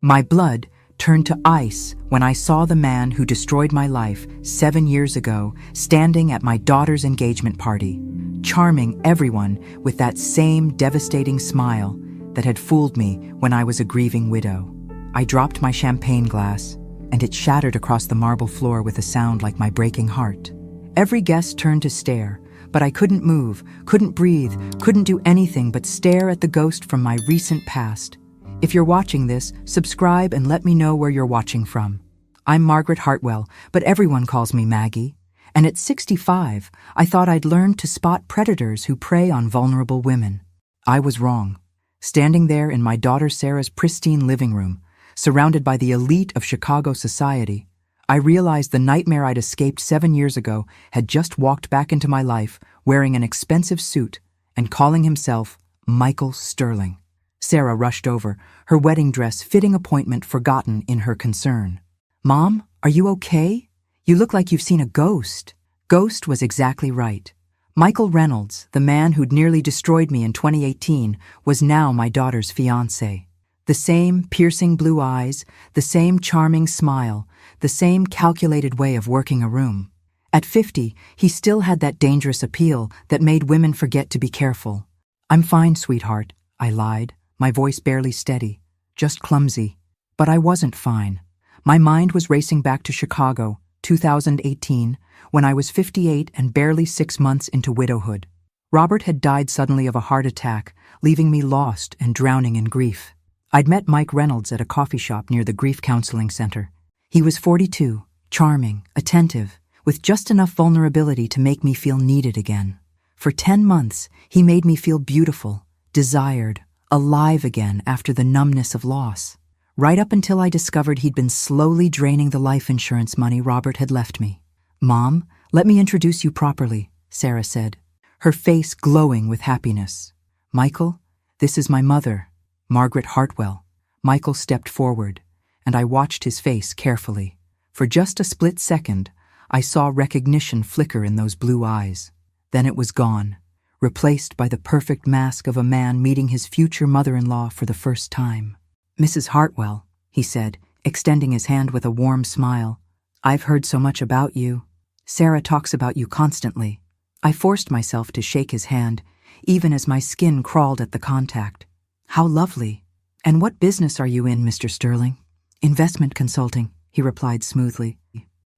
My blood turned to ice when I saw the man who destroyed my life 7 years ago standing at my daughter's engagement party, charming everyone with that same devastating smile that had fooled me when I was a grieving widow. I dropped my champagne glass, and it shattered across the marble floor with a sound like my breaking heart. Every guest turned to stare, but I couldn't move, couldn't breathe, couldn't do anything but stare at the ghost from my recent past. If you're watching this, subscribe and let me know where you're watching from. I'm Margaret Hartwell, but everyone calls me Maggie. And at 65, I thought I'd learned to spot predators who prey on vulnerable women. I was wrong. Standing there in my daughter Sarah's pristine living room, surrounded by the elite of Chicago society, I realized the nightmare I'd escaped 7 years ago had just walked back into my life wearing an expensive suit and calling himself Michael Sterling. Sarah rushed over, her wedding dress fitting appointment forgotten in her concern. "Mom, are you okay? You look like you've seen a ghost." Ghost was exactly right. Michael Reynolds, the man who'd nearly destroyed me in 2018, was now my daughter's fiancé. The same piercing blue eyes, the same charming smile, the same calculated way of working a room. At 50, he still had that dangerous appeal that made women forget to be careful. "I'm fine, sweetheart," I lied, my voice barely steady, just clumsy. But I wasn't fine. My mind was racing back to Chicago, 2018, when I was 58 and barely 6 months into widowhood. Robert had died suddenly of a heart attack, leaving me lost and drowning in grief. I'd met Mike Reynolds at a coffee shop near the Grief Counseling Center. He was 42, charming, attentive, with just enough vulnerability to make me feel needed again. For 10 months, he made me feel beautiful, desired, alive again after the numbness of loss. Right up until I discovered he'd been slowly draining the life insurance money Robert had left me. "Mom, let me introduce you properly," Sarah said, her face glowing with happiness. "Michael, this is my mother, Margaret Hartwell." Michael stepped forward, and I watched his face carefully. For just a split second, I saw recognition flicker in those blue eyes. Then it was gone, replaced by the perfect mask of a man meeting his future mother-in-law for the first time. "Mrs. Hartwell," he said, extending his hand with a warm smile. "I've heard so much about you. Sarah talks about you constantly." I forced myself to shake his hand, even as my skin crawled at the contact. "How lovely. And what business are you in, Mr. Sterling?" "Investment consulting," he replied smoothly.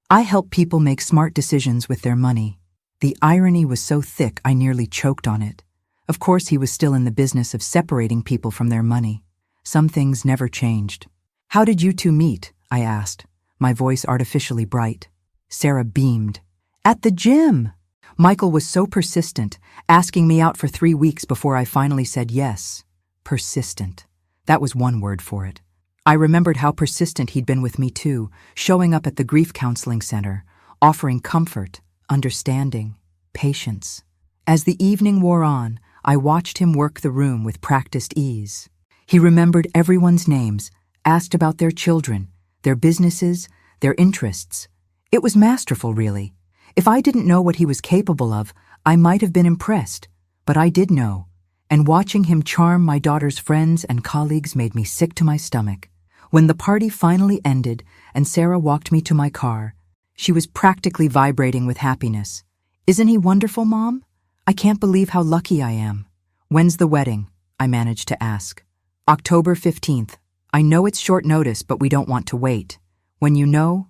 "I help people make smart decisions with their money." The irony was so thick I nearly choked on it. Of course he was still in the business of separating people from their money. Some things never changed. "How did you two meet?" I asked, my voice artificially bright. Sarah beamed. "At the gym!" Michael was so persistent, asking me out for 3 weeks before I finally said yes. Persistent. That was one word for it. I remembered how persistent he'd been with me too, showing up at the Grief Counseling Center, offering comfort, understanding, patience. As the evening wore on, I watched him work the room with practiced ease. He remembered everyone's names, asked about their children, their businesses, their interests. It was masterful, really. If I didn't know what he was capable of, I might have been impressed, but I did know. And watching him charm my daughter's friends and colleagues made me sick to my stomach. When the party finally ended and Sarah walked me to my car, she was practically vibrating with happiness. "Isn't he wonderful, Mom? I can't believe how lucky I am." "When's the wedding?" I managed to ask. "October 15th. I know it's short notice, but we don't want to wait. When you know,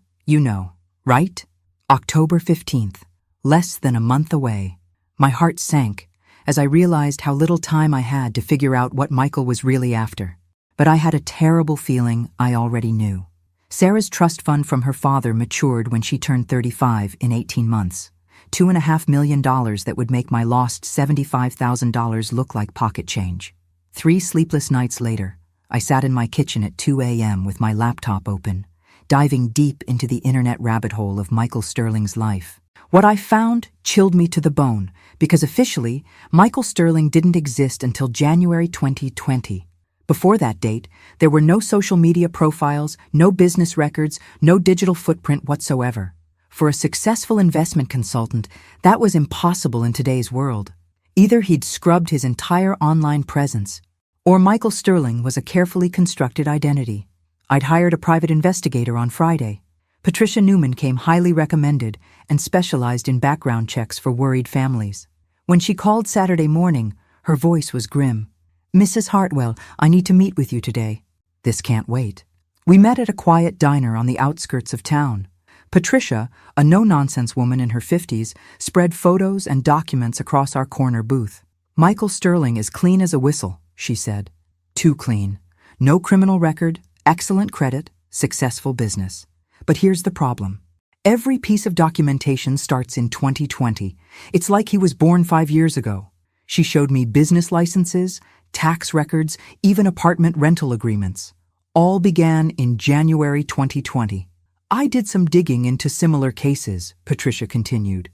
right?" October 15th. Less than a month away. My heart sank as I realized how little time I had to figure out what Michael was really after. But I had a terrible feeling I already knew. Sarah's trust fund from her father matured when she turned 35 in 18 months. $2.5 million that would make my lost $75,000 look like pocket change. 3 sleepless nights later, I sat in my kitchen at 2 a.m. with my laptop open, diving deep into the internet rabbit hole of Michael Sterling's life. What I found chilled me to the bone, because officially, Michael Sterling didn't exist until January 2020. Before that date, there were no social media profiles, no business records, no digital footprint whatsoever. For a successful investment consultant, that was impossible in today's world. Either he'd scrubbed his entire online presence, or Michael Sterling was a carefully constructed identity. I'd hired a private investigator on Friday. Patricia Newman came highly recommended and specialized in background checks for worried families. When she called Saturday morning, her voice was grim. "Mrs. Hartwell, I need to meet with you today." "This can't wait." We met at a quiet diner on the outskirts of town. Patricia, a no-nonsense woman in her 50s, spread photos and documents across our corner booth. "Michael Sterling is clean as a whistle," she said. "Too clean. No criminal record, excellent credit, successful business. But here's the problem. Every piece of documentation starts in 2020. It's like he was born 5 years ago." She showed me business licenses, tax records, even apartment rental agreements. All began in January 2020. "I did some digging into similar cases," Patricia continued.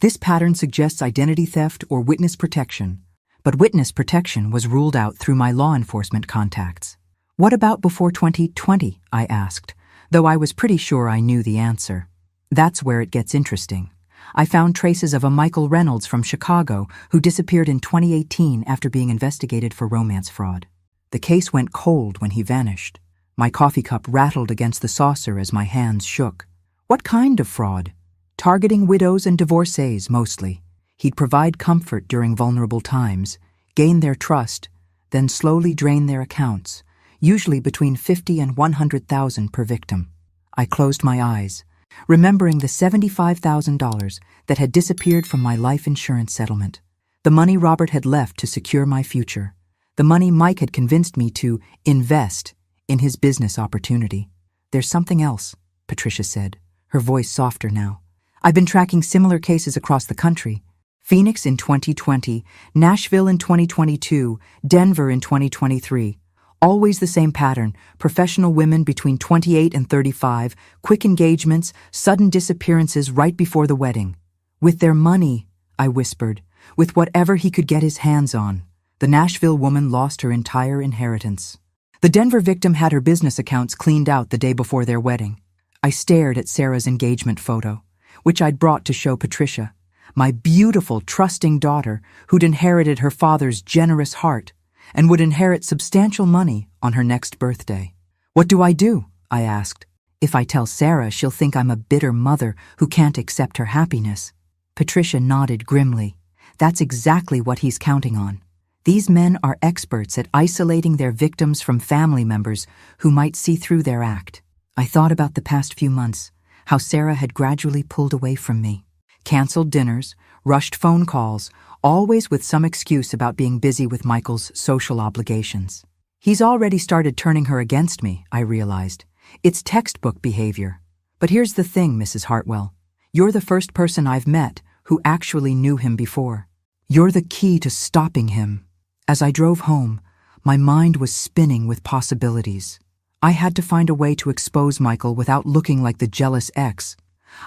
"This pattern suggests identity theft or witness protection. But witness protection was ruled out through my law enforcement contacts." "What about before 2020?" I asked, though I was pretty sure I knew the answer. "That's where it gets interesting. I found traces of a Michael Reynolds from Chicago who disappeared in 2018 after being investigated for romance fraud. The case went cold when he vanished. My coffee cup rattled against the saucer as my hands shook. What kind of fraud? Targeting widows and divorcees, mostly. He'd provide comfort during vulnerable times, gain their trust, then slowly drain their accounts, usually between $50,000 and $100,000 per victim. I closed my eyes, remembering the $75,000 that had disappeared from my life insurance settlement. The money Robert had left to secure my future. The money Mike had convinced me to invest in his business opportunity. "There's something else," Patricia said, her voice softer now. "I've been tracking similar cases across the country. Phoenix in 2020, Nashville in 2022, Denver in 2023. Always the same pattern: professional women between 28 and 35, quick engagements, sudden disappearances right before the wedding. With their money," I whispered, "with whatever he could get his hands on." The Nashville woman lost her entire inheritance. The Denver victim had her business accounts cleaned out the day before their wedding. I stared at Sarah's engagement photo, which I'd brought to show Patricia, my beautiful, trusting daughter who'd inherited her father's generous heart and would inherit substantial money on her next birthday. "What do I do?" I asked. "If I tell Sarah, she'll think I'm a bitter mother who can't accept her happiness." Patricia nodded grimly. "That's exactly what he's counting on. These men are experts at isolating their victims from family members who might see through their act." I thought about the past few months, how Sarah had gradually pulled away from me. Canceled dinners, rushed phone calls, always with some excuse about being busy with Michael's social obligations. He's already started turning her against me, I realized. It's textbook behavior. But here's the thing, Mrs. Hartwell. You're the first person I've met who actually knew him before. You're the key to stopping him. As I drove home, my mind was spinning with possibilities. I had to find a way to expose Michael without looking like the jealous ex.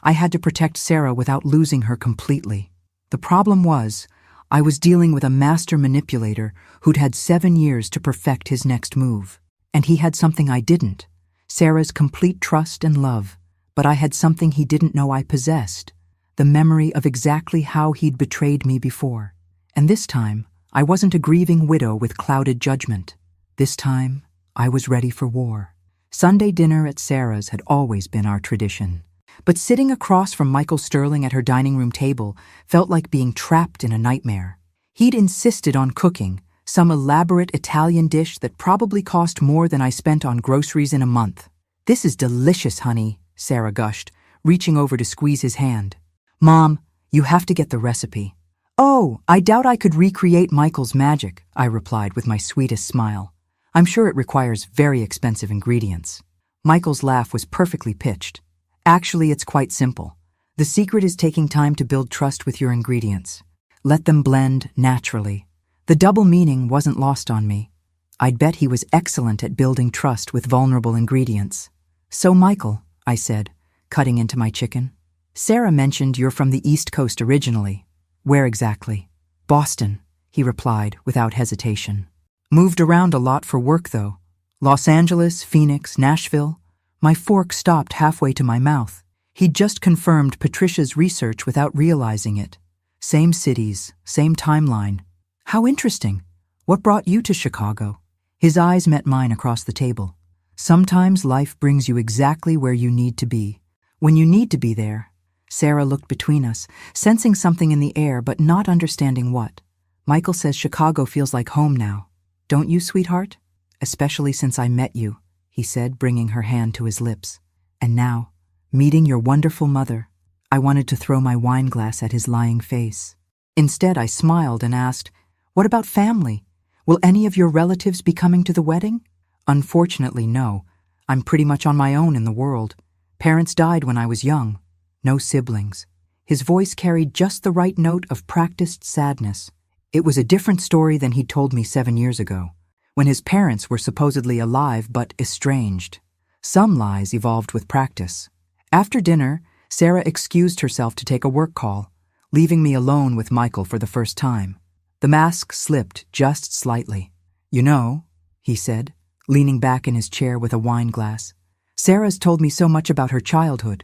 I had to protect Sarah without losing her completely. The problem was, I was dealing with a master manipulator who'd had 7 years to perfect his next move. And he had something I didn't: Sarah's complete trust and love. But I had something he didn't know I possessed: the memory of exactly how he'd betrayed me before. And this time, I wasn't a grieving widow with clouded judgment. This time, I was ready for war. Sunday dinner at Sarah's had always been our tradition. But sitting across from Michael Sterling at her dining room table felt like being trapped in a nightmare. He'd insisted on cooking some elaborate Italian dish that probably cost more than I spent on groceries in a month. "This is delicious, honey," Sarah gushed, reaching over to squeeze his hand. "Mom, you have to get the recipe." "Oh, I doubt I could recreate Michael's magic," I replied with my sweetest smile. "I'm sure it requires very expensive ingredients." Michael's laugh was perfectly pitched. "Actually, it's quite simple. The secret is taking time to build trust with your ingredients. Let them blend naturally." The double meaning wasn't lost on me. I'd bet he was excellent at building trust with vulnerable ingredients. "So, Michael," I said, cutting into my chicken, "Sarah mentioned you're from the East Coast originally. Where exactly?" "Boston," he replied without hesitation. "Moved around a lot for work, though. Los Angeles, Phoenix, Nashville." My fork stopped halfway to my mouth. He'd just confirmed Patricia's research without realizing it. Same cities, same timeline. "How interesting. What brought you to Chicago?" His eyes met mine across the table. Sometimes life brings you exactly where you need to be, when you need to be there. Sarah looked between us, sensing something in the air but not understanding what. Michael says Chicago feels like home now. Don't you, sweetheart? Especially since I met you, he said, bringing her hand to his lips. And now, meeting your wonderful mother. I wanted to throw my wine glass at his lying face. Instead, I smiled and asked, "What about family? Will any of your relatives be coming to the wedding?" Unfortunately, no. I'm pretty much on my own in the world. Parents died when I was young. No siblings. His voice carried just the right note of practiced sadness. It was a different story than he'd told me 7 years ago, when his parents were supposedly alive but estranged. Some lies evolved with practice. After dinner, Sarah excused herself to take a work call, leaving me alone with Michael for the first time. The mask slipped just slightly. "You know," he said, leaning back in his chair with a wine glass, "Sarah's told me so much about her childhood.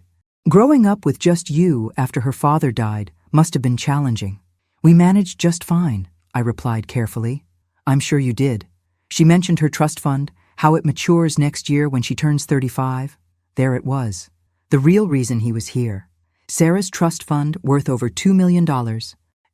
Growing up with just you after her father died must have been challenging." "We managed just fine," I replied carefully. "I'm sure you did. She mentioned her trust fund, how it matures next year when she turns 35. There it was. The real reason he was here. Sarah's trust fund worth over $2 million,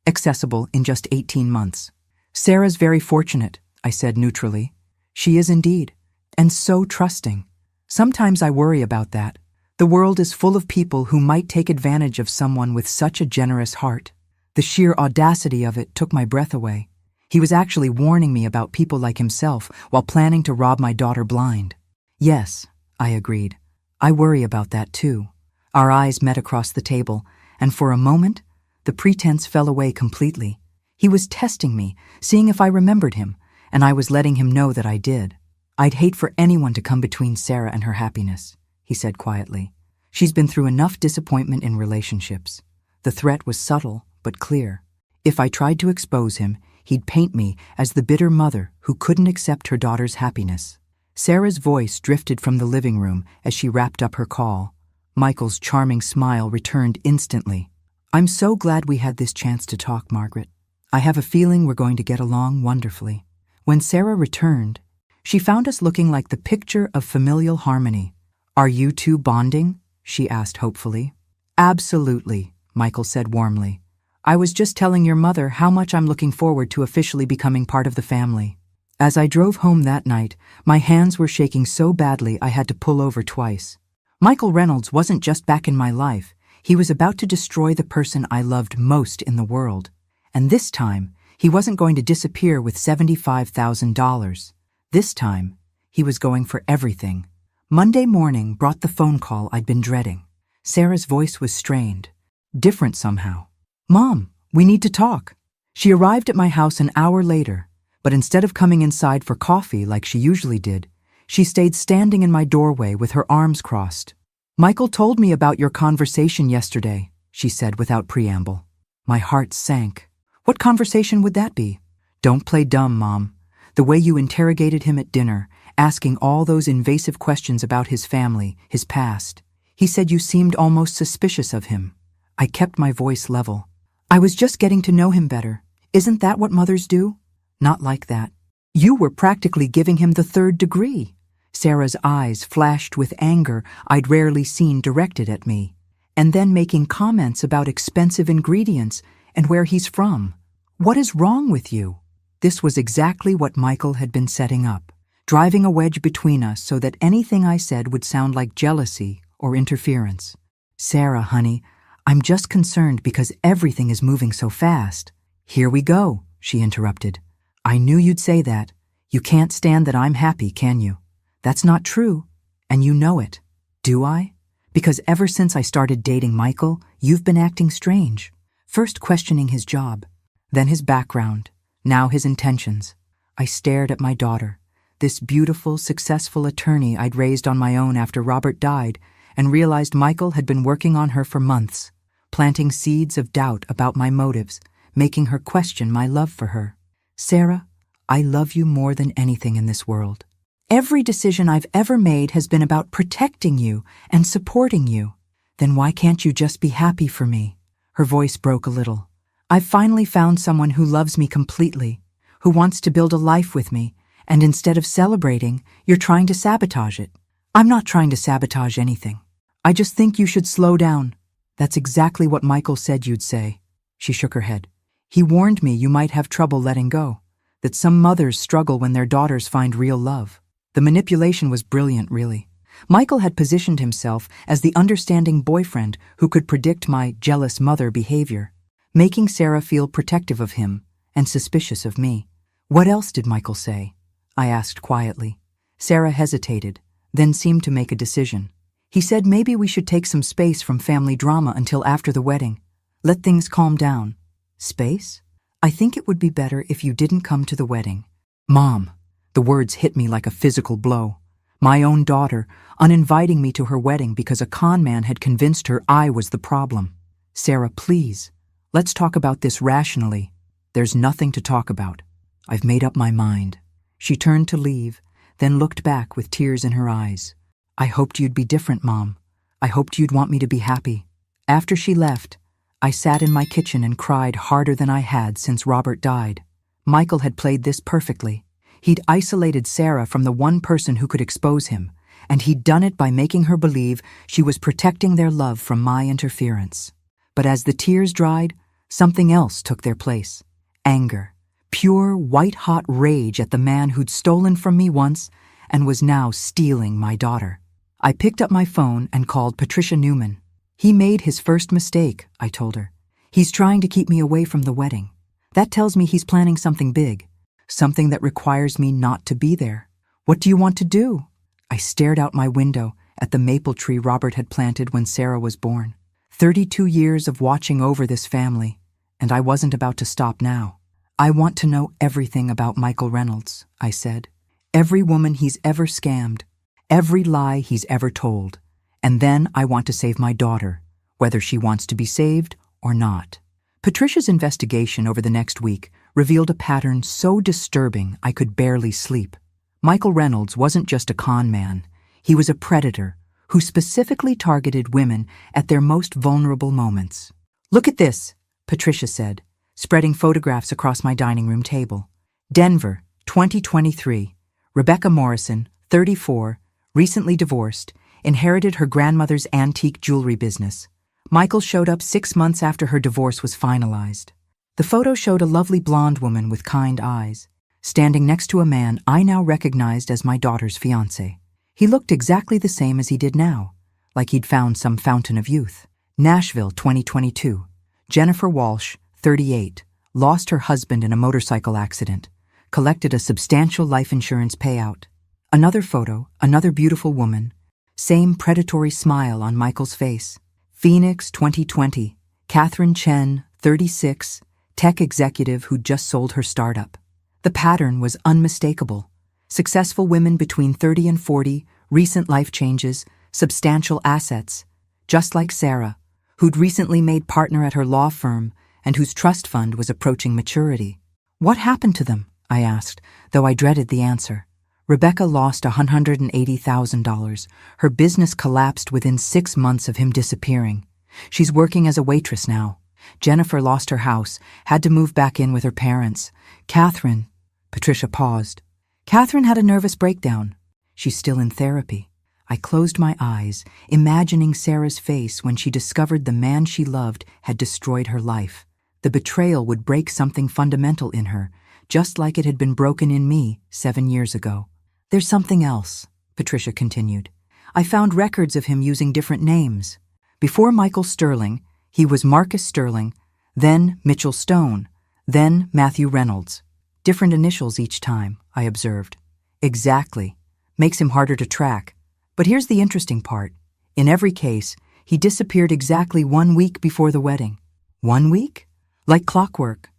accessible in just 18 months. "Sarah's very fortunate," I said neutrally. "She is indeed, and so trusting. Sometimes I worry about that. The world is full of people who might take advantage of someone with such a generous heart." The sheer audacity of it took my breath away. He was actually warning me about people like himself while planning to rob my daughter blind. "Yes," I agreed. "I worry about that too." Our eyes met across the table, and for a moment, the pretense fell away completely. He was testing me, seeing if I remembered him, and I was letting him know that I did. "I'd hate for anyone to come between Sarah and her happiness," he said quietly. "She's been through enough disappointment in relationships." The threat was subtle, but clear. If I tried to expose him, he'd paint me as the bitter mother who couldn't accept her daughter's happiness. Sarah's voice drifted from the living room as she wrapped up her call. Michael's charming smile returned instantly. "I'm so glad we had this chance to talk, Margaret. I have a feeling we're going to get along wonderfully." When Sarah returned, she found us looking like the picture of familial harmony. "Are you two bonding?" she asked hopefully. "Absolutely," Michael said warmly. "I was just telling your mother how much I'm looking forward to officially becoming part of the family." As I drove home that night, my hands were shaking so badly I had to pull over twice. Michael Reynolds wasn't just back in my life. He was about to destroy the person I loved most in the world. And this time, he wasn't going to disappear with $75,000. This time, he was going for everything. Monday morning brought the phone call I'd been dreading. Sarah's voice was strained, different somehow. "Mom, we need to talk." She arrived at my house an hour later, but instead of coming inside for coffee like she usually did, she stayed standing in my doorway with her arms crossed. "Michael told me about your conversation yesterday," she said without preamble. My heart sank. "What conversation would that be?" "Don't play dumb, Mom. The way you interrogated him at dinner, asking all those invasive questions about his family, his past. He said you seemed almost suspicious of him." I kept my voice level. "I was just getting to know him better. Isn't that what mothers do?" "Not like that. You were practically giving him the 3rd degree." Sarah's eyes flashed with anger I'd rarely seen directed at me, and then making comments about expensive ingredients and where he's from. "What is wrong with you?" This was exactly what Michael had been setting up, driving a wedge between us so that anything I said would sound like jealousy or interference. "Sarah, honey, I'm just concerned because everything is moving so fast." "Here we go," she interrupted. "I knew you'd say that. You can't stand that I'm happy, can you? That's not true, and you know it." "Do I? Because ever since I started dating Michael, you've been acting strange. First questioning his job, then his background, now his intentions." I stared at my daughter, this beautiful, successful attorney I'd raised on my own after Robert died, and realized Michael had been working on her for months, planting seeds of doubt about my motives, making her question my love for her. "Sarah, I love you more than anything in this world. Every decision I've ever made has been about protecting you and supporting you. Then why can't you just be happy for me?" Her voice broke a little. "I've finally found someone who loves me completely, who wants to build a life with me, And instead of celebrating, you're trying to sabotage it. I'm not trying to sabotage anything. I just think you should slow down. That's exactly what Michael said you'd say. She shook her head. He warned me you might have trouble letting go, that some mothers struggle when their daughters find real love. The manipulation was brilliant, really. Michael had positioned himself as the understanding boyfriend who could predict my jealous mother behavior, making Sarah feel protective of him and suspicious of me. What else did Michael say? I asked quietly. Sarah hesitated, then seemed to make a decision. He said maybe we should take some space from family drama until after the wedding. Let things calm down. Space? I think it would be better if you didn't come to the wedding. Mom, the words hit me like a physical blow. My own daughter, uninviting me to her wedding because a con man had convinced her I was the problem. Sarah, please, let's talk about this rationally. There's nothing to talk about. I've made up my mind. She turned to leave, then looked back with tears in her eyes. I hoped you'd be different, Mom. I hoped you'd want me to be happy. After she left, I sat in my kitchen and cried harder than I had since Robert died. Michael had played this perfectly. He'd isolated Sarah from the one person who could expose him, and he'd done it by making her believe she was protecting their love from my interference. But as the tears dried, something else took their place. Anger. Pure, white-hot rage at the man who'd stolen from me once and was now stealing my daughter. I picked up my phone and called Patricia Newman. He made his first mistake, I told her. He's trying to keep me away from the wedding. That tells me he's planning something big, something that requires me not to be there. What do you want to do? I stared out my window at the maple tree Robert had planted when Sarah was born. 32 years of watching over this family, and I wasn't about to stop now. I want to know everything about Michael Reynolds, I said. Every woman he's ever scammed, every lie he's ever told. And then I want to save my daughter, whether she wants to be saved or not. Patricia's investigation over the next week revealed a pattern so disturbing I could barely sleep. Michael Reynolds wasn't just a con man. He was a predator who specifically targeted women at their most vulnerable moments. Look at this, Patricia said, spreading photographs across my dining room table. Denver, 2023. Rebecca Morrison, 34, recently divorced, inherited her grandmother's antique jewelry business. Michael showed up 6 months after her divorce was finalized. The photo showed a lovely blonde woman with kind eyes, standing next to a man I now recognized as my daughter's fiancé. He looked exactly the same as he did now, like he'd found some fountain of youth. Nashville, 2022. Jennifer Walsh, 38, lost her husband in a motorcycle accident, collected a substantial life insurance payout. Another photo, another beautiful woman, same predatory smile on Michael's face. Phoenix, 2020, Catherine Chen, 36, tech executive who'd just sold her startup. The pattern was unmistakable. Successful women between 30 and 40, recent life changes, substantial assets, just like Sarah, who'd recently made partner at her law firm and whose trust fund was approaching maturity. What happened to them? I asked, though I dreaded the answer. Rebecca lost $180,000. Her business collapsed within 6 months of him disappearing. She's working as a waitress now. Jennifer lost her house, had to move back in with her parents. Catherine, Patricia paused. Catherine had a nervous breakdown. She's still in therapy. I closed my eyes, imagining Sarah's face when she discovered the man she loved had destroyed her life. The betrayal would break something fundamental in her, just like it had been broken in me 7 years ago. There's something else, Patricia continued. I found records of him using different names. Before Michael Sterling, he was Marcus Sterling, then Mitchell Stone, then Matthew Reynolds. Different initials each time, I observed. Exactly. Makes him harder to track. But here's the interesting part. In every case, he disappeared exactly 1 week before the wedding. 1 week? Like clockwork.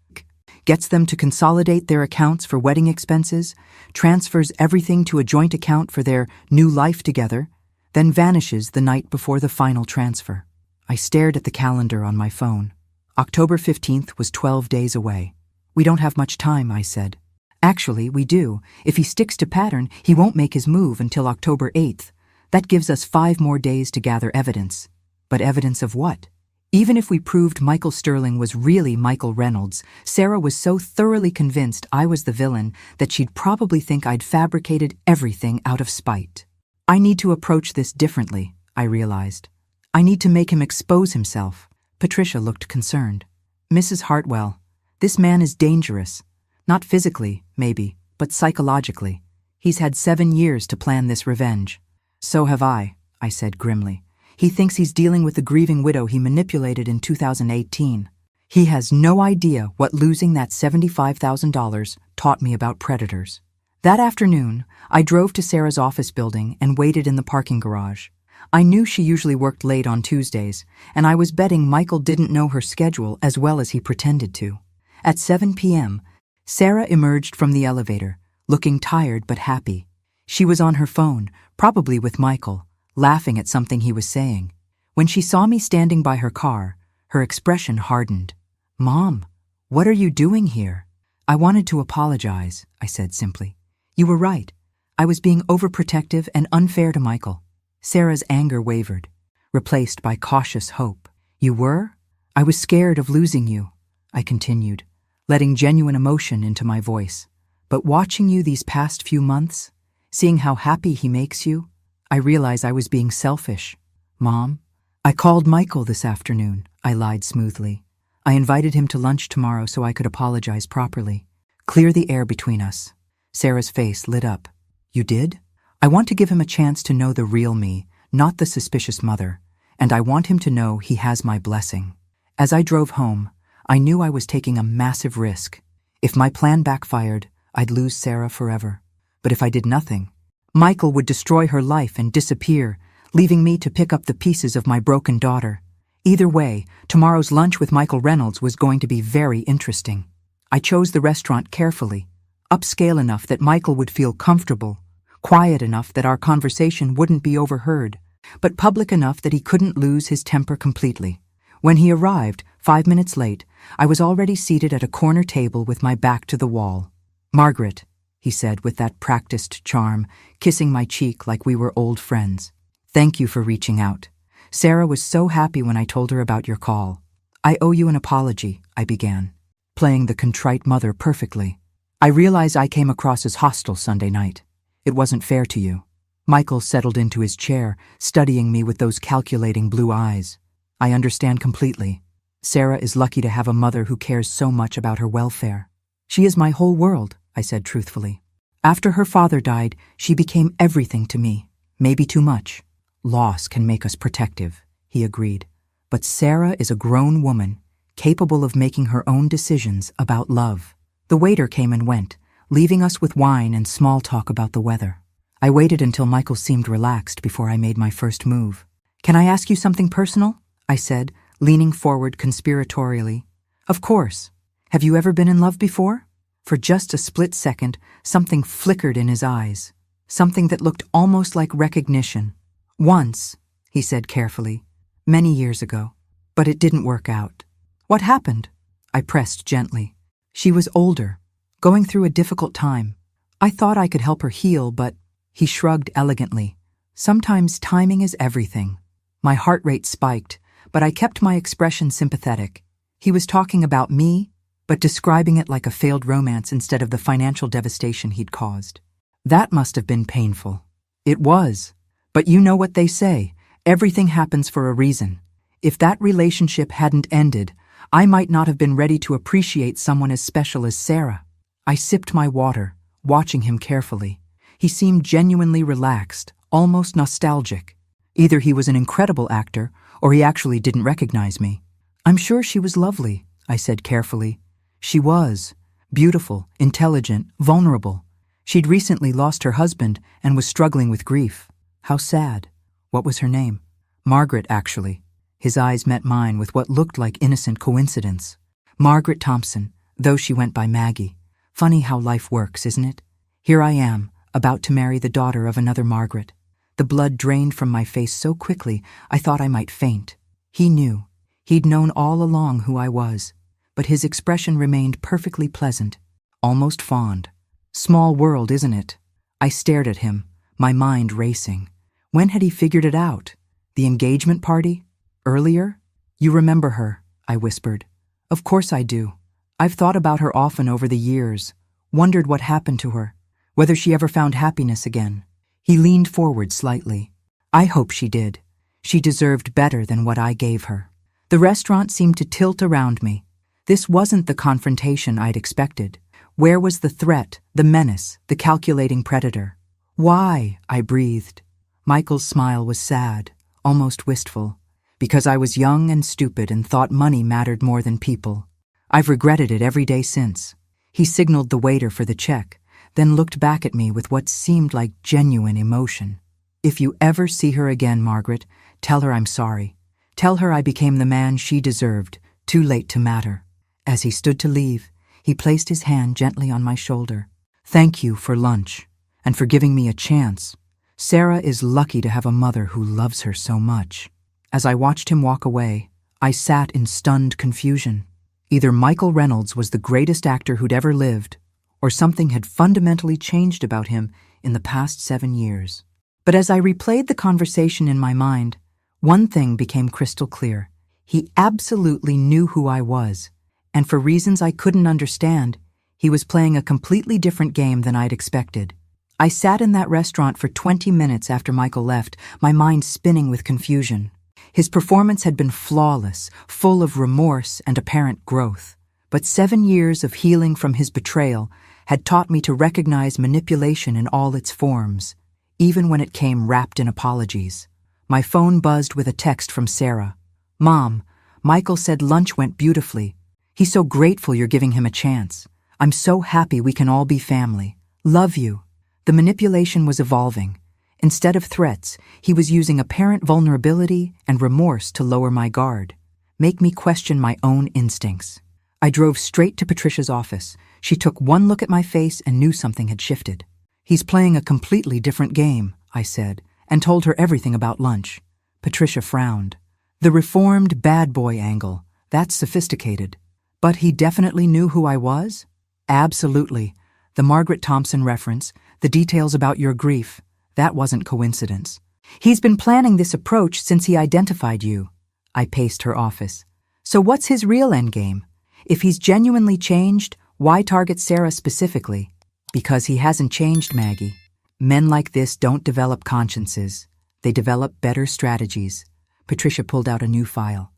Gets them to consolidate their accounts for wedding expenses, transfers everything to a joint account for their new life together, then vanishes the night before the final transfer. I stared at the calendar on my phone. October 15th was 12 days away. We don't have much time, I said. Actually, we do. If he sticks to pattern, he won't make his move until October 8th. That gives us 5 more days to gather evidence. But evidence of what? Even if we proved Michael Sterling was really Michael Reynolds, Sarah was so thoroughly convinced I was the villain that she'd probably think I'd fabricated everything out of spite. I need to approach this differently, I realized. I need to make him expose himself. Patricia looked concerned. Mrs. Hartwell, this man is dangerous. Not physically, maybe, but psychologically. He's had 7 years to plan this revenge. So have I said grimly. He thinks he's dealing with the grieving widow he manipulated in 2018. He has no idea what losing that $75,000 taught me about predators. That afternoon, I drove to Sarah's office building and waited in the parking garage. I knew she usually worked late on Tuesdays, and I was betting Michael didn't know her schedule as well as he pretended to. At 7 p.m., Sarah emerged from the elevator, looking tired but happy. She was on her phone, probably with Michael, laughing at something he was saying. When she saw me standing by her car, her expression hardened. "Mom, what are you doing here?" "I wanted to apologize," I said simply. "You were right. I was being overprotective and unfair to Michael." Sarah's anger wavered, replaced by cautious hope. "You were? I was scared of losing you," I continued, letting genuine emotion into my voice. "But watching you these past few months, seeing how happy he makes you, I realize I was being selfish." "Mom, I called Michael this afternoon," I lied smoothly. "I invited him to lunch tomorrow so I could apologize properly. Clear the air between us." Sarah's face lit up. "You did? I want to give him a chance to know the real me, not the suspicious mother, and I want him to know he has my blessing." As I drove home, I knew I was taking a massive risk. If my plan backfired, I'd lose Sarah forever. But if I did nothing, Michael would destroy her life and disappear, leaving me to pick up the pieces of my broken daughter. Either way, tomorrow's lunch with Michael Reynolds was going to be very interesting. I chose the restaurant carefully, upscale enough that Michael would feel comfortable, quiet enough that our conversation wouldn't be overheard, but public enough that he couldn't lose his temper completely. When he arrived, 5 minutes late, I was already seated at a corner table with my back to the wall. "Margaret," he said with that practiced charm, kissing my cheek like we were old friends. "Thank you for reaching out. Sarah was so happy when I told her about your call. I owe you an apology," I began, playing the contrite mother perfectly. "I realize I came across as hostile Sunday night. It wasn't fair to you." Michael settled into his chair, studying me with those calculating blue eyes. "I understand completely. Sarah is lucky to have a mother who cares so much about her welfare. She is my whole world," I said truthfully. "After her father died, she became everything to me. Maybe too much. Loss can make us protective," he agreed. "But Sarah is a grown woman, capable of making her own decisions about love." The waiter came and went, leaving us with wine and small talk about the weather. I waited until Michael seemed relaxed before I made my first move. "Can I ask you something personal?" I said, leaning forward conspiratorially. "Of course. Have you ever been in love before?" For just a split second, something flickered in his eyes, something that looked almost like recognition. "Once," he said carefully, "many years ago. But it didn't work out." "What happened?" I pressed gently. "She was older, going through a difficult time. I thought I could help her heal, but..." He shrugged elegantly. "Sometimes timing is everything." My heart rate spiked, but I kept my expression sympathetic. He was talking about me, but describing it like a failed romance instead of the financial devastation he'd caused. That must have been painful. It was. But you know what they say, everything happens for a reason. If that relationship hadn't ended, I might not have been ready to appreciate someone as special as Sarah. I sipped my water, watching him carefully. He seemed genuinely relaxed, almost nostalgic. Either he was an incredible actor, or he actually didn't recognize me. "I'm sure she was lovely," I said carefully. "She was. Beautiful, intelligent, vulnerable. She'd recently lost her husband and was struggling with grief. How sad." "What was her name?" "Margaret, actually." His eyes met mine with what looked like innocent coincidence. "Margaret Thompson, though she went by Maggie. Funny how life works, isn't it? Here I am, about to marry the daughter of another Margaret." The blood drained from my face so quickly I thought I might faint. He knew. He'd known all along who I was, but his expression remained perfectly pleasant, almost fond. Small world, isn't it? I stared at him, my mind racing. When had he figured it out? The engagement party? Earlier? You remember her, I whispered. Of course I do. I've thought about her often over the years, wondered what happened to her, whether she ever found happiness again. He leaned forward slightly. I hope she did. She deserved better than what I gave her. The restaurant seemed to tilt around me. This wasn't the confrontation I'd expected. Where was the threat, the menace, the calculating predator? Why? I breathed. Michael's smile was sad, almost wistful. Because I was young and stupid and thought money mattered more than people. I've regretted it every day since. He signaled the waiter for the check, then looked back at me with what seemed like genuine emotion. If you ever see her again, Margaret, tell her I'm sorry. Tell her I became the man she deserved, too late to matter. As he stood to leave, he placed his hand gently on my shoulder. Thank you for lunch, and for giving me a chance. Sarah is lucky to have a mother who loves her so much. As I watched him walk away, I sat in stunned confusion. Either Michael Reynolds was the greatest actor who'd ever lived, or something had fundamentally changed about him in the past 7 years. But as I replayed the conversation in my mind, one thing became crystal clear. He absolutely knew who I was, and for reasons I couldn't understand, he was playing a completely different game than I'd expected. I sat in that restaurant for 20 minutes after Michael left, my mind spinning with confusion. His performance had been flawless, full of remorse and apparent growth. But 7 years of healing from his betrayal had taught me to recognize manipulation in all its forms, even when it came wrapped in apologies. My phone buzzed with a text from Sarah. Mom, Michael said lunch went beautifully. He's so grateful you're giving him a chance. I'm so happy we can all be family. Love you. The manipulation was evolving. Instead of threats, he was using apparent vulnerability and remorse to lower my guard, make me question my own instincts. I drove straight to Patricia's office. She took one look at my face and knew something had shifted. He's playing a completely different game, I said, and told her everything about lunch. Patricia frowned. The reformed bad boy angle, that's sophisticated. But he definitely knew who I was? Absolutely. The Margaret Thompson reference, the details about your grief. That wasn't coincidence. He's been planning this approach since he identified you. I paced her office. So what's his real endgame? If he's genuinely changed, why target Sarah specifically? Because he hasn't changed, Maggie. Men like this don't develop consciences. They develop better strategies. Patricia pulled out a new file.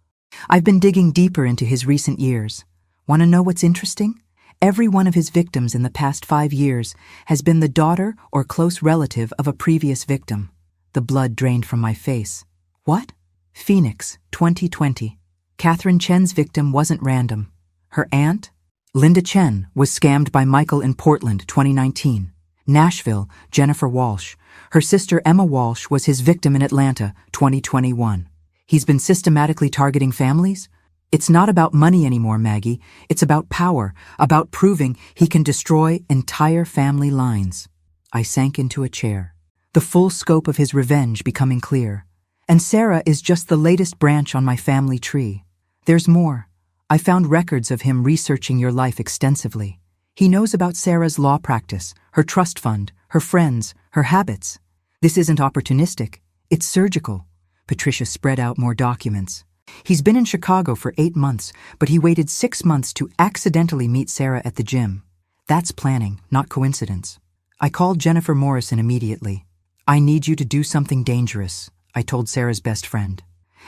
I've been digging deeper into his recent years. Want to know what's interesting? Every one of his victims in the past 5 years has been the daughter or close relative of a previous victim. The blood drained from my face. What? Phoenix, 2020. Catherine Chen's victim wasn't random. Her aunt, Linda Chen, was scammed by Michael in Portland, 2019. Nashville, Jennifer Walsh. Her sister Emma Walsh was his victim in Atlanta, 2021. He's been systematically targeting families? It's not about money anymore, Maggie. It's about power, about proving he can destroy entire family lines. I sank into a chair, the full scope of his revenge becoming clear. And Sarah is just the latest branch on my family tree. There's more. I found records of him researching your life extensively. He knows about Sarah's law practice, her trust fund, her friends, her habits. This isn't opportunistic. It's surgical. Patricia spread out more documents. He's been in Chicago for 8 months, but he waited 6 months to accidentally meet Sarah at the gym. That's planning, not coincidence. I called Jennifer Morrison immediately. I need you to do something dangerous, I told Sarah's best friend.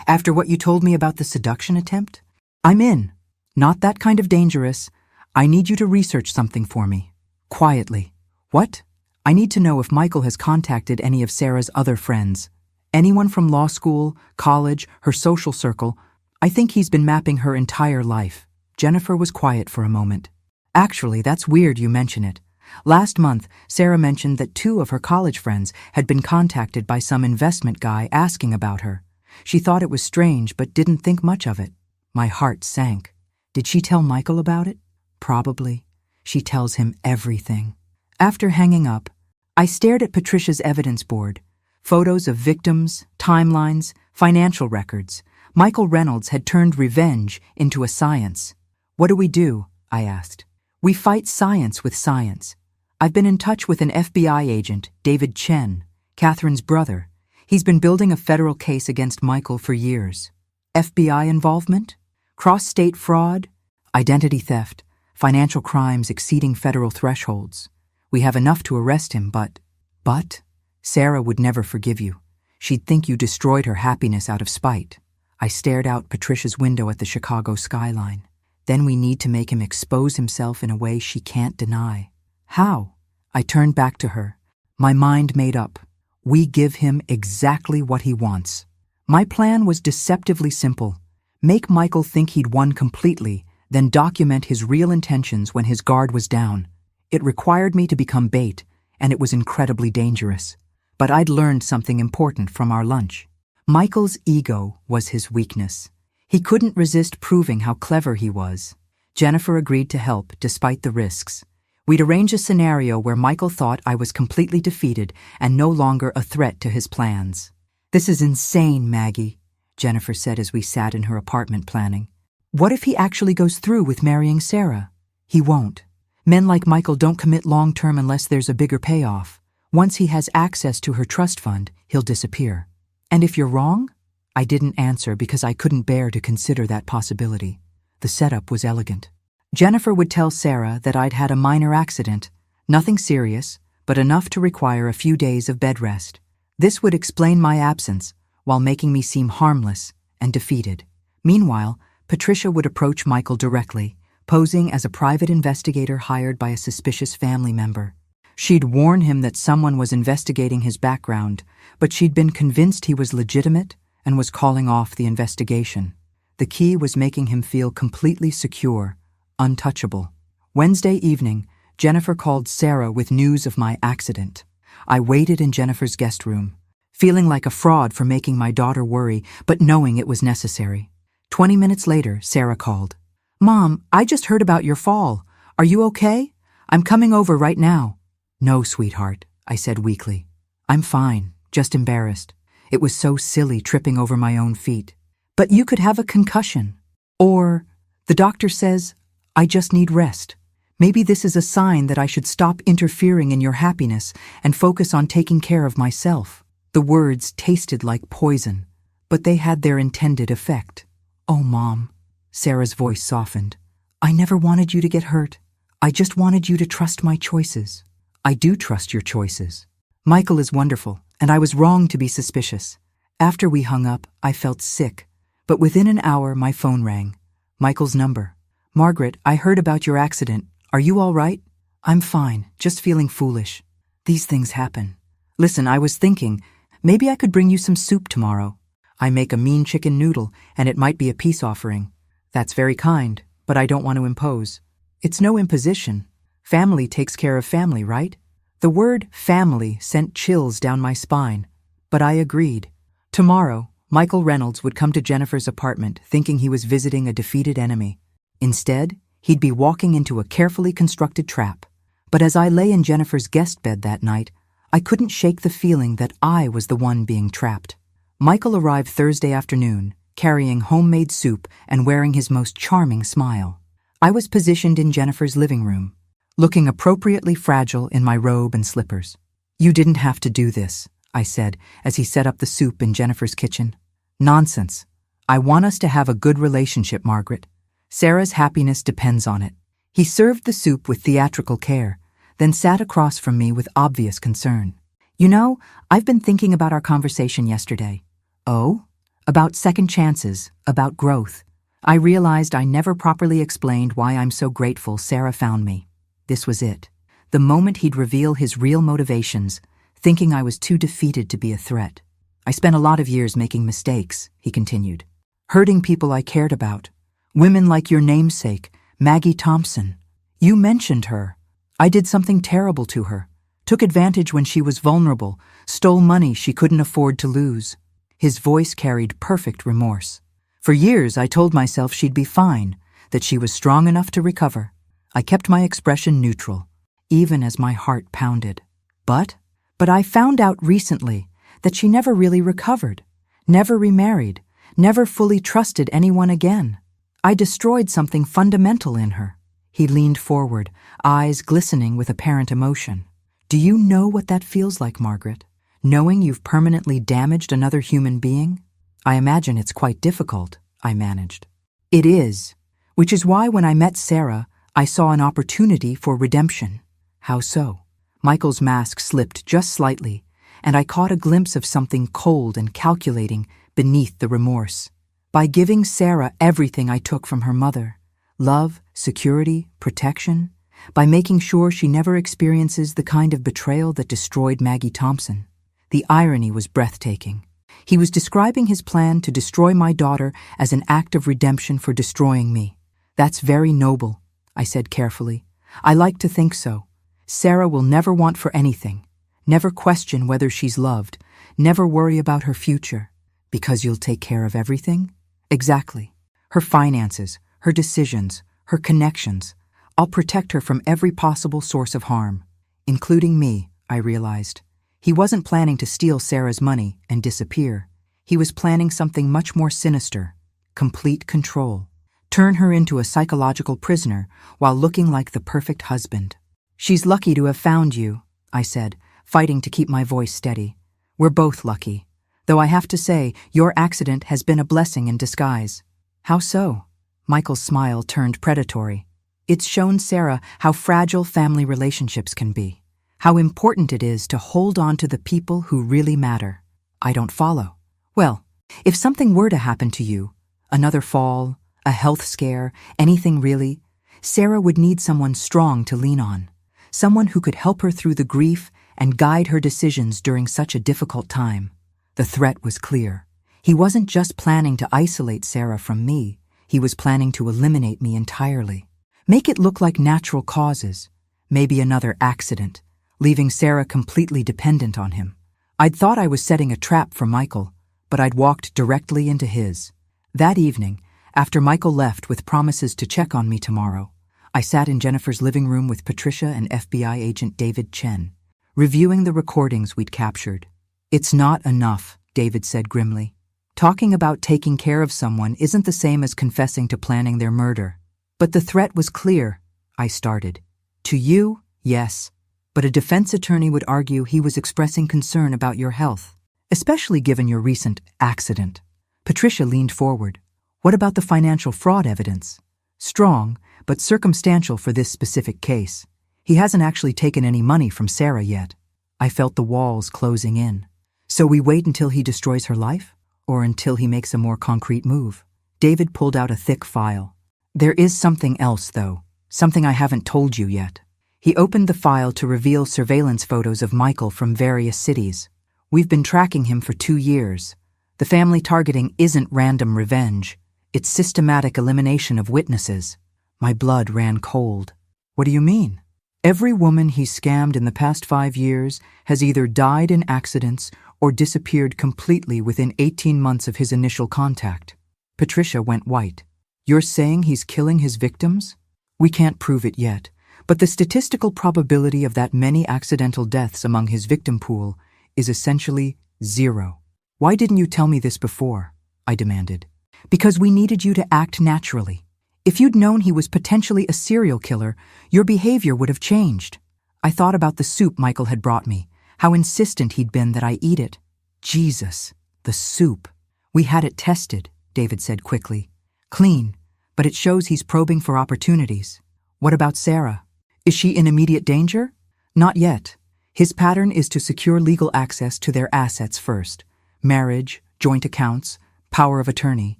After what you told me about the seduction attempt? I'm in. Not that kind of dangerous. I need you to research something for me. Quietly. What? I need to know if Michael has contacted any of Sarah's other friends. Anyone from law school, college, her social circle. I think he's been mapping her entire life. Jennifer was quiet for a moment. Actually, that's weird you mention it. Last month, Sarah mentioned that 2 of her college friends had been contacted by some investment guy asking about her. She thought it was strange but didn't think much of it. My heart sank. Did she tell Michael about it? Probably. She tells him everything. After hanging up, I stared at Patricia's evidence board. Photos of victims, timelines, financial records. Michael Reynolds had turned revenge into a science. What do we do? I asked. We fight science with science. I've been in touch with an FBI agent, David Chen, Catherine's brother. He's been building a federal case against Michael for years. FBI involvement? Cross-state fraud? Identity theft? Financial crimes exceeding federal thresholds? We have enough to arrest him, but Sarah would never forgive you. She'd think you destroyed her happiness out of spite. I stared out Patricia's window at the Chicago skyline. Then we need to make him expose himself in a way she can't deny. How? I turned back to her, my mind made up. We give him exactly what he wants. My plan was deceptively simple. Make Michael think he'd won completely, then document his real intentions when his guard was down. It required me to become bait, and it was incredibly dangerous. But I'd learned something important from our lunch. Michael's ego was his weakness. He couldn't resist proving how clever he was. Jennifer agreed to help despite the risks. We'd arrange a scenario where Michael thought I was completely defeated and no longer a threat to his plans. "This is insane, Maggie," Jennifer said as we sat in her apartment planning. "What if he actually goes through with marrying Sarah?" "He won't. Men like Michael don't commit long-term unless there's a bigger payoff. Once he has access to her trust fund, he'll disappear." "And if you're wrong?" I didn't answer because I couldn't bear to consider that possibility. The setup was elegant. Jennifer would tell Sarah that I'd had a minor accident, nothing serious, but enough to require a few days of bed rest. This would explain my absence, while making me seem harmless and defeated. Meanwhile, Patricia would approach Michael directly, posing as a private investigator hired by a suspicious family member. She'd warn him that someone was investigating his background, but she'd been convinced he was legitimate and was calling off the investigation. The key was making him feel completely secure, untouchable. Wednesday evening, Jennifer called Sarah with news of my accident. I waited in Jennifer's guest room, feeling like a fraud for making my daughter worry, but knowing it was necessary. 20 minutes later, Sarah called. "Mom, I just heard about your fall. Are you okay? I'm coming over right now." "No, sweetheart," I said weakly. "I'm fine, just embarrassed. It was so silly tripping over my own feet." "But you could have a concussion. Or, the doctor says, I just need rest. Maybe this is a sign that I should stop interfering in your happiness and focus on taking care of myself." The words tasted like poison, but they had their intended effect. "Oh, Mom," Sarah's voice softened. "I never wanted you to get hurt. I just wanted you to trust my choices." "I do trust your choices. Michael is wonderful, and I was wrong to be suspicious." After we hung up, I felt sick, but within an hour my phone rang. Michael's number. "Margaret, I heard about your accident. Are you all right?" "I'm fine, just feeling foolish. These things happen. Listen, I was thinking, maybe I could bring you some soup tomorrow. I make a mean chicken noodle, and it might be a peace offering." "That's very kind, but I don't want to impose." "It's no imposition. Family takes care of family, right?" The word family sent chills down my spine, but I agreed. Tomorrow, Michael Reynolds would come to Jennifer's apartment thinking he was visiting a defeated enemy. Instead, he'd be walking into a carefully constructed trap. But as I lay in Jennifer's guest bed that night, I couldn't shake the feeling that I was the one being trapped. Michael arrived Thursday afternoon, carrying homemade soup and wearing his most charming smile. I was positioned in Jennifer's living room, looking appropriately fragile in my robe and slippers. "You didn't have to do this," I said as he set up the soup in Jennifer's kitchen. "Nonsense. I want us to have a good relationship, Margaret. Sarah's happiness depends on it." He served the soup with theatrical care, then sat across from me with obvious concern. "You know, I've been thinking about our conversation yesterday." "Oh?" "About second chances, about growth. I realized I never properly explained why I'm so grateful Sarah found me. This was it. The moment he'd reveal his real motivations, thinking I was too defeated to be a threat. "I spent a lot of years making mistakes," he continued. "Hurting people I cared about. Women like your namesake, Maggie Thompson. You mentioned her. I did something terrible to her. Took advantage when she was vulnerable, stole money she couldn't afford to lose." His voice carried perfect remorse. "For years I told myself she'd be fine, that she was strong enough to recover. I kept my expression neutral, even as my heart pounded. But I found out recently that she never really recovered, never remarried, never fully trusted anyone again. I destroyed something fundamental in her." He leaned forward, eyes glistening with apparent emotion. "Do you know what that feels like, Margaret? Knowing you've permanently damaged another human being? I imagine it's quite difficult." I managed. It is. Which is why when I met Sarah, I saw an opportunity for redemption. How so? Michael's mask slipped just slightly, and I caught a glimpse of something cold and calculating beneath the remorse. By giving Sarah everything I took from her mother, love, security, protection, by making sure she never experiences the kind of betrayal that destroyed Maggie Thompson. The irony was breathtaking. He was describing his plan to destroy my daughter as an act of redemption for destroying me. That's very noble, I said carefully. I like to think so. Sarah will never want for anything, never question whether she's loved, never worry about her future. Because you'll take care of everything? Exactly. Her finances, her decisions, her connections. I'll protect her from every possible source of harm, including me, I realized. He wasn't planning to steal Sarah's money and disappear. He was planning something much more sinister, complete control. Turn her into a psychological prisoner while looking like the perfect husband. She's lucky to have found you, I said, fighting to keep my voice steady. We're both lucky. Though I have to say, your accident has been a blessing in disguise. How so? Michael's smile turned predatory. It's shown Sarah how fragile family relationships can be, how important it is to hold on to the people who really matter. I don't follow. Well, if something were to happen to you, another fall, a health scare, anything really, Sarah would need someone strong to lean on, someone who could help her through the grief and guide her decisions during such a difficult time. The threat was clear. He wasn't just planning to isolate Sarah from me, he was planning to eliminate me entirely. Make it look like natural causes, maybe another accident, leaving Sarah completely dependent on him. I'd thought I was setting a trap for Michael, but I'd walked directly into his. That evening, after Michael left with promises to check on me tomorrow, I sat in Jennifer's living room with Patricia and FBI agent David Chen, reviewing the recordings we'd captured. It's not enough, David said grimly. Talking about taking care of someone isn't the same as confessing to planning their murder. But the threat was clear, I started. To you, yes, but a defense attorney would argue he was expressing concern about your health, especially given your recent accident. Patricia leaned forward. What about the financial fraud evidence? Strong, but circumstantial for this specific case. He hasn't actually taken any money from Sarah yet. I felt the walls closing in. So we wait until he destroys her life? Or until he makes a more concrete move? David pulled out a thick file. There is something else, though, something I haven't told you yet. He opened the file to reveal surveillance photos of Michael from various cities. We've been tracking him for 2 years. The family targeting isn't random revenge. It's systematic elimination of witnesses. My blood ran cold. What do you mean? Every woman he's scammed in the past 5 years has either died in accidents or disappeared completely within 18 months of his initial contact. Patricia went white. You're saying he's killing his victims? We can't prove it yet, but the statistical probability of that many accidental deaths among his victim pool is essentially 0. Why didn't you tell me this before? I demanded. Because we needed you to act naturally. If you'd known he was potentially a serial killer, your behavior would have changed. I thought about the soup Michael had brought me, how insistent he'd been that I eat it. Jesus, the soup. We had it tested, David said quickly. Clean, but it shows he's probing for opportunities. What about Sarah? Is she in immediate danger? Not yet. His pattern is to secure legal access to their assets first. Marriage, joint accounts, power of attorney.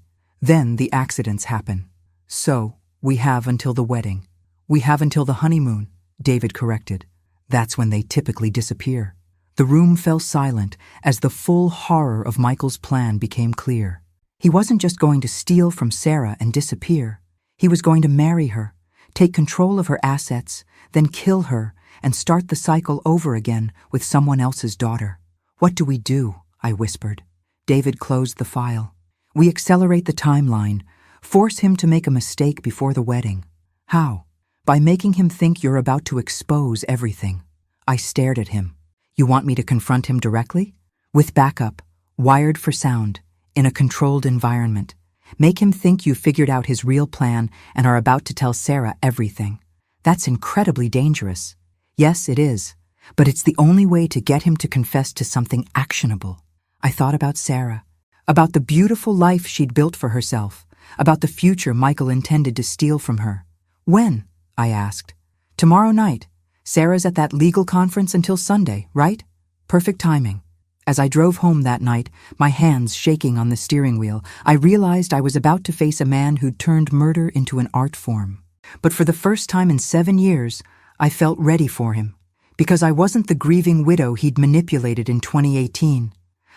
Then the accidents happen. So, we have until the wedding. We have until the honeymoon, David corrected. That's when they typically disappear. The room fell silent as the full horror of Michael's plan became clear. He wasn't just going to steal from Sarah and disappear. He was going to marry her, take control of her assets, then kill her and start the cycle over again with someone else's daughter. What do we do? I whispered. David closed the file. We accelerate the timeline, force him to make a mistake before the wedding. How? By making him think you're about to expose everything. I stared at him. You want me to confront him directly? With backup, wired for sound, in a controlled environment. Make him think you figured out his real plan and are about to tell Sarah everything. That's incredibly dangerous. Yes, it is. But it's the only way to get him to confess to something actionable. I thought about Sarah, about the beautiful life she'd built for herself, about the future Michael intended to steal from her. When? I asked. Tomorrow night. Sarah's at that legal conference until Sunday, right? Perfect timing. As I drove home that night, my hands shaking on the steering wheel, I realized I was about to face a man who'd turned murder into an art form. But for the first time in 7 years, I felt ready for him. Because I wasn't the grieving widow he'd manipulated in 2018.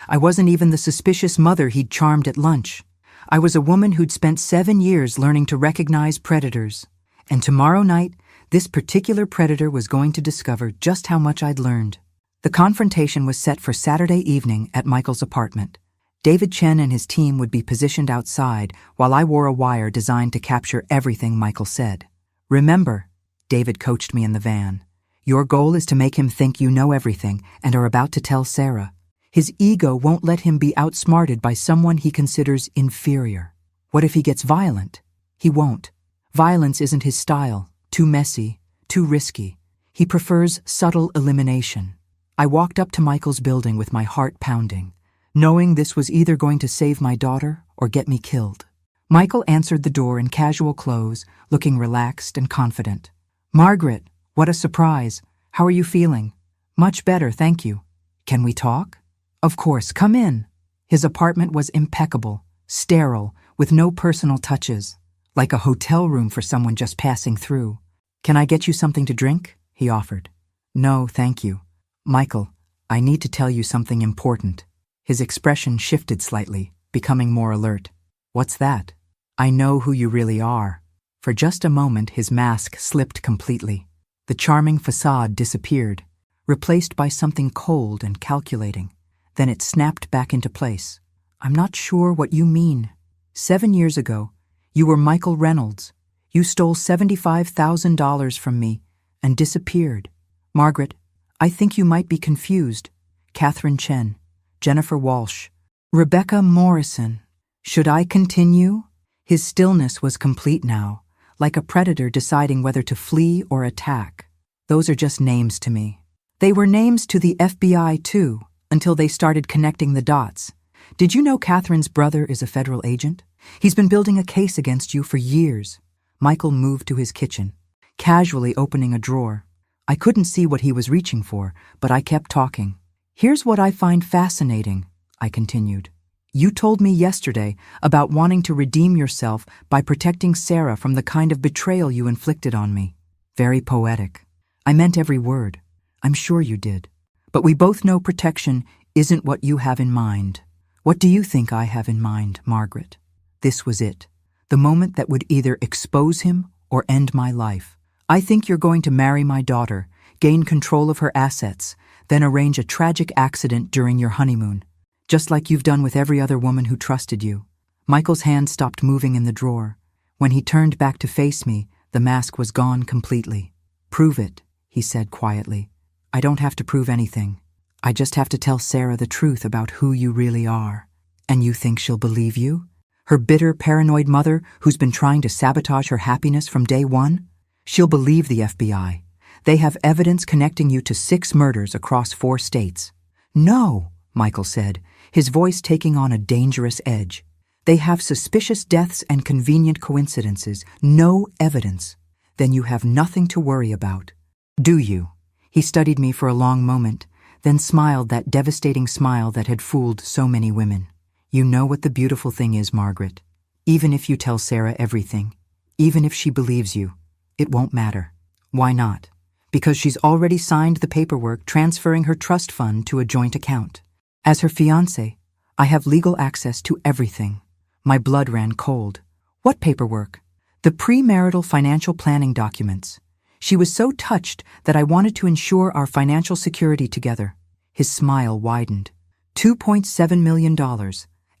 I wasn't even the suspicious mother he'd charmed at lunch. I was a woman who'd spent 7 years learning to recognize predators. And tomorrow night, this particular predator was going to discover just how much I'd learned. The confrontation was set for Saturday evening at Michael's apartment. David Chen and his team would be positioned outside while I wore a wire designed to capture everything Michael said. Remember, David coached me in the van, your goal is to make him think you know everything and are about to tell Sarah. His ego won't let him be outsmarted by someone he considers inferior. What if he gets violent? He won't. Violence isn't his style. Too messy, too risky. He prefers subtle elimination. I walked up to Michael's building with my heart pounding, knowing this was either going to save my daughter or get me killed. Michael answered the door in casual clothes, looking relaxed and confident. Margaret, what a surprise. How are you feeling? Much better, thank you. Can we talk? Of course, come in. His apartment was impeccable, sterile, with no personal touches, like a hotel room for someone just passing through. Can I get you something to drink? He offered. No, thank you. Michael, I need to tell you something important. His expression shifted slightly, becoming more alert. What's that? I know who you really are. For just a moment, his mask slipped completely. The charming facade disappeared, replaced by something cold and calculating. Then it snapped back into place. I'm not sure what you mean. 7 years ago, you were Michael Reynolds. You stole $75,000 from me and disappeared. Margaret, I think you might be confused. Catherine Chen, Jennifer Walsh, Rebecca Morrison. Should I continue? His stillness was complete now, like a predator deciding whether to flee or attack. Those are just names to me. They were names to the FBI too, until they started connecting the dots. Did you know Catherine's brother is a federal agent? He's been building a case against you for years. Michael moved to his kitchen, casually opening a drawer. I couldn't see what he was reaching for, but I kept talking. Here's what I find fascinating, I continued. You told me yesterday about wanting to redeem yourself by protecting Sarah from the kind of betrayal you inflicted on me. Very poetic. I meant every word. I'm sure you did. But we both know protection isn't what you have in mind. What do you think I have in mind, Margaret? This was it. The moment that would either expose him or end my life. I think you're going to marry my daughter, gain control of her assets, then arrange a tragic accident during your honeymoon, just like you've done with every other woman who trusted you. Michael's hand stopped moving in the drawer. When he turned back to face me, the mask was gone completely. Prove it, he said quietly. I don't have to prove anything. I just have to tell Sarah the truth about who you really are. And you think she'll believe you? Her bitter, paranoid mother who's been trying to sabotage her happiness from day one? She'll believe the FBI. They have evidence connecting you to 6 murders across 4 states. No, Michael said, his voice taking on a dangerous edge. They have suspicious deaths and convenient coincidences, no evidence. Then you have nothing to worry about. Do you? He studied me for a long moment, then smiled that devastating smile that had fooled so many women. You know what the beautiful thing is, Margaret. Even if you tell Sarah everything, even if she believes you, it won't matter. Why not? Because she's already signed the paperwork transferring her trust fund to a joint account. As her fiancé, I have legal access to everything. My blood ran cold. What paperwork? The premarital financial planning documents. She was so touched that I wanted to ensure our financial security together. His smile widened. $2.7 million.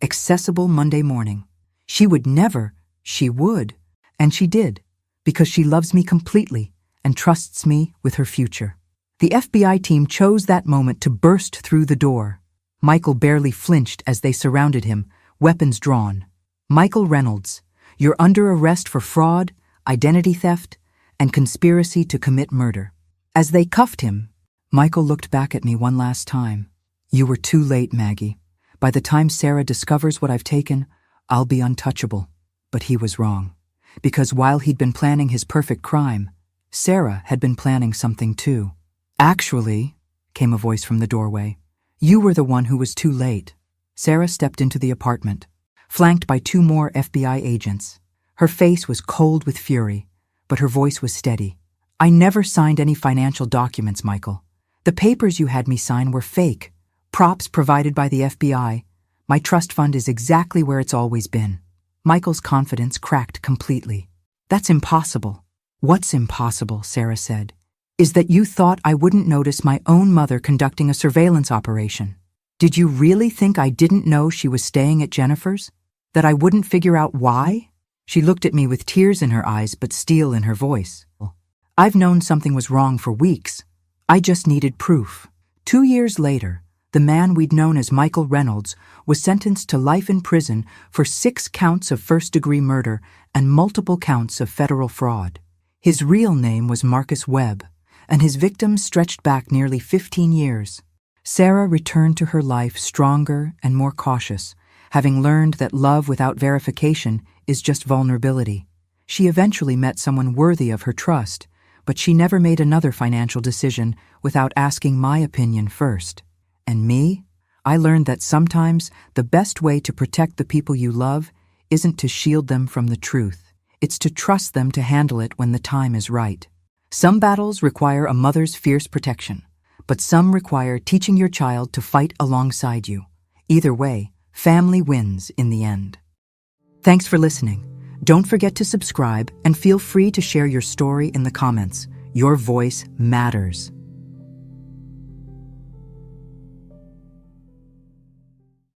Accessible Monday morning. She would never. She would. And she did. Because she loves me completely and trusts me with her future. The FBI team chose that moment to burst through the door. Michael barely flinched as they surrounded him, weapons drawn. Michael Reynolds, you're under arrest for fraud, identity theft, and conspiracy to commit murder. As they cuffed him, Michael looked back at me one last time. You were too late, Maggie. By the time Sarah discovers what I've taken, I'll be untouchable. But he was wrong, because while he'd been planning his perfect crime, Sarah had been planning something too. "Actually," came a voice from the doorway, "you were the one who was too late." Sarah stepped into the apartment, flanked by 2 more FBI agents. Her face was cold with fury, but her voice was steady. "I never signed any financial documents, Michael. The papers you had me sign were fake, props provided by the FBI. My trust fund is exactly where it's always been." Michael's confidence cracked completely. "That's impossible." "What's impossible," Sarah said, "is that you thought I wouldn't notice my own mother conducting a surveillance operation. Did you really think I didn't know she was staying at Jennifer's? That I wouldn't figure out why?" She looked at me with tears in her eyes but steel in her voice. "I've known something was wrong for weeks. I just needed proof." 2 years later, the man we'd known as Michael Reynolds was sentenced to life in prison for 6 counts of first-degree murder and multiple counts of federal fraud. His real name was Marcus Webb, and his victims stretched back nearly 15 years. Sarah returned to her life stronger and more cautious, having learned that love without verification is just vulnerability. She eventually met someone worthy of her trust, but she never made another financial decision without asking my opinion first. And me? I learned that sometimes the best way to protect the people you love isn't to shield them from the truth. It's to trust them to handle it when the time is right. Some battles require a mother's fierce protection, but some require teaching your child to fight alongside you. Either way, family wins in the end. Thanks for listening. Don't forget to subscribe and feel free to share your story in the comments. Your voice matters.